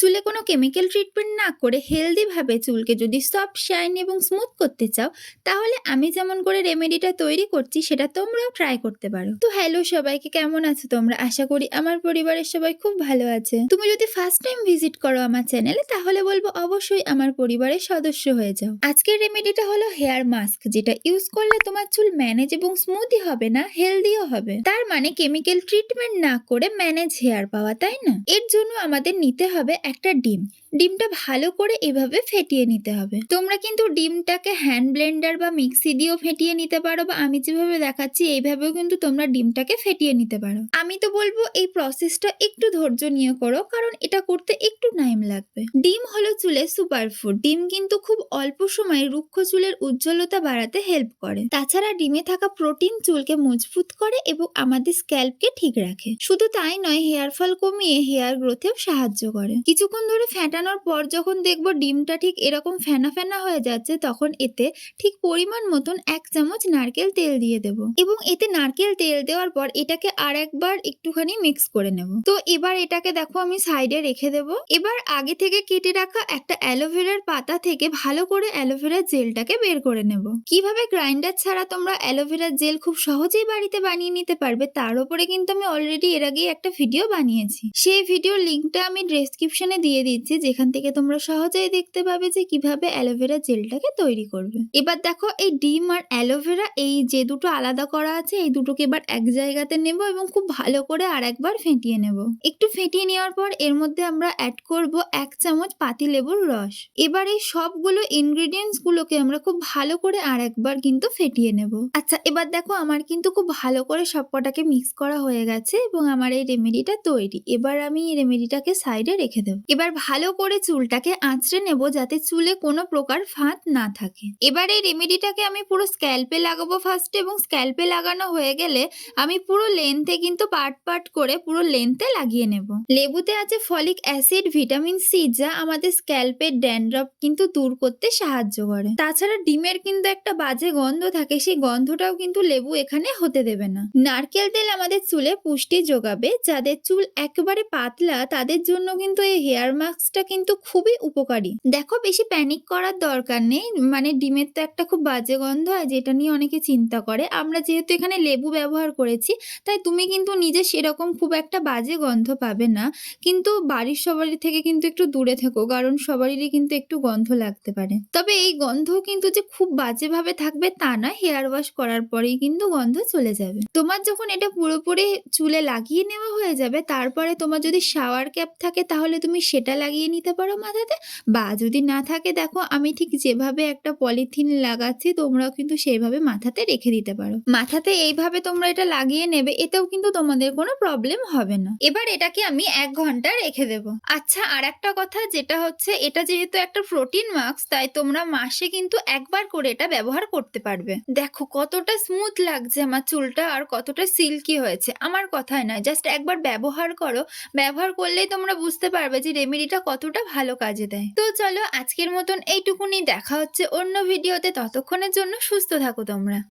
চুলে কোনো chemical treatment না করে হেলদি ভাবে চুলকে যদি সফট শাইন এবং স্মুথ করতে চাও, তাহলে আমি যেমন করে রেমেডিটা তৈরি করছি সেটা তোমরাও ট্রাই করতে পারো। তো হ্যালো সবাইকে, কেমন আছো তোমরা? আশা করি আমার পরিবারের সবাই খুব ভালো আছে। তুমি যদি ফার্স্ট টাইম ভিজিট করো আমার চ্যানেলে, তাহলে বলবো অবশ্যই আমার পরিবারের সদস্য হয়ে যাও। আজকের রেমেডিটা হলো হেয়ার মাস্ক, যেটা ইউজ করলে তোমার চুল ম্যানেজ এবং স্মুথই হবে না, হেলদিও হবে। তার মানে কেমিক্যাল ট্রিটমেন্ট না করে ম্যানেজ হেয়ার পাওয়া, তাই না? এর জন্য আমাদের নিতে হবে একটা ডিম। ডিমটা ভালো করে এভাবে ফেটিয়ে নিতে হবে। তোমরা কিন্তু ডিমটাকে হ্যান্ড ব্লেন্ডার বা মিক্সি দিয়েও ফেটিয়ে নিতে পারো, বা আমি যেভাবে দেখাচ্ছি এইভাবেও কিন্তু তোমরা ডিমটাকে ফেটিয়ে নিতে পারো। আমি তো বলবো এই প্রসেসটা একটু ধৈর্য নিয়ে করো, কারণ এটা করতে একটু টাইম লাগবে। ডিম হলো চুলের সুপারফুড। ডিম কিন্তু খুব অল্প সময়ে রুক্ষ চুলের উজ্জ্বলতা বাড়াতে হেল্প করে। তাছাড়া ডিমে থাকা প্রোটিন চুলকে মজবুত করে এবং আমাদের স্ক্যাল্পকে ঠিক রাখে। শুধু তাই নয়, হেয়ার ফল কমিয়ে হেয়ার গ্রোথেও সাহায্য করে। কিছুক্ষণ ধরে ফেটানোর পর যখন দেখবো ডিমটা ঠিক এরকম ফেনা ফেনা হয়ে যাচ্ছে, তখন এতে ঠিক পরিমাণ মতন 1 চামচ নারকেল তেল দিয়ে দেব, এবং এতে নারকেল তেল দেওয়ার পর এটাকে আর একবার একটুখানি মিক্স করে নেব। তো এবার এটাকে দেখো আমি সাইডে রেখে দেব। এবার আগে থেকে কেটে রাখা একটা অ্যালোভেরার পাতা থেকে ভালো করে অ্যালোভেরার জেলটাকে বের করে নেব। কিভাবে গ্রাইন্ডার ছাড়া তোমরা অ্যালোভেরার জেল খুব সহজেই বাড়িতে বানিয়ে নিতে পারবে, তার উপরে কিন্তু আমি অলরেডি এর আগে একটা ভিডিও বানিয়েছি। সেই ভিডিওর লিঙ্কটা আমি ডেসক্রিপশনে দিয়ে দিচ্ছি, যেখান থেকে তোমরা সহজেই দেখতে পাবে যে কিভাবে অ্যালোভেরা জেলটাকে তৈরি করবে। এবার দেখো এই ডিম আর অ্যালোভেরা, এই যে দুটো আলাদা করা আছে, এই দুটোকে এবার এক জায়গাতে নেব এবং খুব ভালো করে আর একবার ফেটিয়ে নেব। একটু ফেটিয়ে নেওয়ার পর এর মধ্যে আমরা অ্যাড করব 1 চামচ পাতিলেবুর রস। এবার এই সবগুলো ইনগ্রেডিয়েন্টস গুলোকে আমরা খুব ভালো করে আর একবার কিন্তু ফেটিয়ে নেব। আচ্ছা, এবার দেখো আমার কিন্তু খুব ভালো করে সবকটাকে মিক্স করা হয়ে গেছে এবং আমার এই রেমেডিটা তৈরি। এবার আমি এই রেমেডিটাকে সাইডে রেখে দেব। এবার ভালো করে চুলটাকে আঁচড়ে নেব, যাতে চুলে কোনো প্রকার ফাঁদ না থাকে। এবার এই রেমেডিটাকে আমি পুরো স্ক্যাল্পে লাগাবো ফার্স্টে, এবং স্ক্যাল্পে লাগানো হয়ে গেলে আমি পুরো লেন্থে কিন্তু পার্ট পার্ট করে পুরো লেন্থে লাগিয়ে নেব। লেবুতে আছে ফলিক অ্যাসিড, ভিটামিন সি, যা আমাদের স্ক্যাল্পের ড্যান্ড্রফ কিন্তু দূর করতে সাহায্য করে। তাছাড়া ডিমের কিন্তু একটা বাজে গন্ধ থাকে, সেই গন্ধটাও কিন্তু লেবু এখানে হতে দেবে না। নারকেল তেল আমাদের চুলে পুষ্টি যোগাবে। যাদের চুল একেবারে পাতলা, তাদের জন্য কিন্তু এই হেয়ার মাস্কটা কিন্তু খুবই উপকারী। দেখো, বেশি প্যানিক করার দরকার নেই। মানে ডিমের তো একটা খুব বাজে গন্ধ হয়, যেটা নিয়ে অনেকে চিন্তা করে। আমরা যেহেতু এখানে লেবু ব্যবহার করেছি, তাই তুমি কিন্তু নিজে সেরকম খুব একটা বাজে গন্ধ পাবে না। কিন্তু বাড়ির সবারই থেকে কিন্তু একটু দূরে থেকো, কারণ সবারই কিন্তু একটু গন্ধ লাগতে পারে। তবে এই গন্ধ কিন্তু যে খুব বাজেভাবে থাকবে তা না, হেয়ার ওয়াশ করার পরেই কিন্তু গন্ধ চলে যাবে। তোমার যখন এটা পুরোপুরি চুলে লাগিয়ে নেওয়া হয়ে যাবে, তারপরে তোমার যদি শাওয়ার ক্যাপ থাকে তাহলে তুমি সেটা লাগিয়ে নিতে পারো মাথাতে, বা যদি না থাকে, দেখো আমি ঠিক যেভাবে একটা পলিথিন লাগাচ্ছি, তোমরাও কিন্তু সেইভাবে মাথাতে রেখে দিতে পারো। মাথাতে এইভাবে তোমরা এটা লাগিয়ে নেবে, এতেও কিন্তু তোমাদের কোনো প্রবলেম হবে না। এবার এটাকে আমি 1 ঘন্টা রেখে দেব। আচ্ছা, আর একটা কথা, যেটা হচ্ছে এটা যেহেতু একটা প্রোটিন মাস্ক, তাই তোমরা মাসে কিন্তু একবার করে এটা ব্যবহার করতে পারবে। দেখো কতটা স্মুথ লাগছে আমার চুলটা, আর কতটা সিল্কি হয়েছে। আমার কথায় নয়, জাস্ট একবার ব্যবহার করো। ব্যবহার করলেই তোমরা বুঝতে পারবে যে রেমেডিটা কতটা ভালো কাজে দেয়। তো চলো, আজকের মতন এইটুকুনি। দেখা হচ্ছে অন্য ভিডিওতে। ততক্ষণের জন্য সুস্থ থাকো তোমরা।